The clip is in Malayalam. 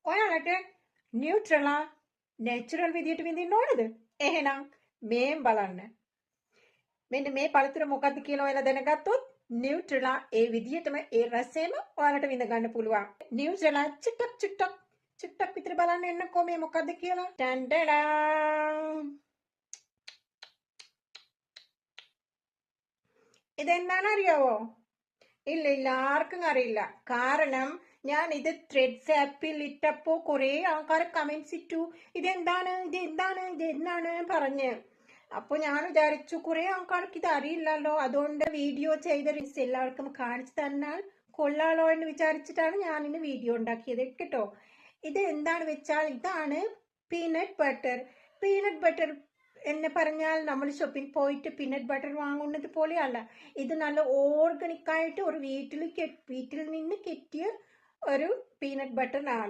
ඔයාලට නියුට්‍රලා නැචරල් විදියට විඳින්න ඕනද? එහෙනම් මේන් බලන්න. මෙන්න මේ පළතුර මොකක්ද කියලා ඔයාලා දැනගත්තොත් නියුට්‍රලා ඒ විදියටම ඒ රසෙම ඔයාලට විඳ ගන්න පුළුවන්. නියුට්‍රලා චුට්ටක් විතර බලන්න එන්නකෝ මේ මොකක්ද කියලා. ඩන් ഇതെന്താണ് അറിയാവോ? ഇല്ല ആർക്കും അറിയില്ല. കാരണം ഞാൻ ഇത് ത്രെഡ്സ് ആപ്പിൽ ഇട്ടപ്പോ കുറെ ആൾക്കാർ കമന്റ്സ് ഇട്ടു, ഇതെന്താണ് പറഞ്ഞ്. അപ്പൊ ഞാൻ വിചാരിച്ചു കുറെ ആൾക്കാർക്ക് ഇത് അറിയില്ലല്ലോ, അതുകൊണ്ട് വീഡിയോ ചെയ്ത എല്ലാവർക്കും കാണിച്ചു തന്നാൽ കൊള്ളാലോ എന്ന് വിചാരിച്ചിട്ടാണ് ഞാൻ ഇന്ന് വീഡിയോ ഉണ്ടാക്കിയത് കേട്ടോ. ഇത് എന്താണ് വെച്ചാൽ ഇതാണ് പീനട്ട് ബട്ടർ എന്ന് പറഞ്ഞാൽ നമ്മൾ ഷോപ്പിൽ പോയിട്ട് പീനട്ട് ബട്ടർ വാങ്ങുന്നത് പോലെയല്ല. ഇത് നല്ല ഓർഗാനിക് ആയിട്ട് ഒരു വീട്ടിൽ നിന്ന് കിട്ടിയ ഒരു പീനട്ട് ബട്ടർ ആണ്.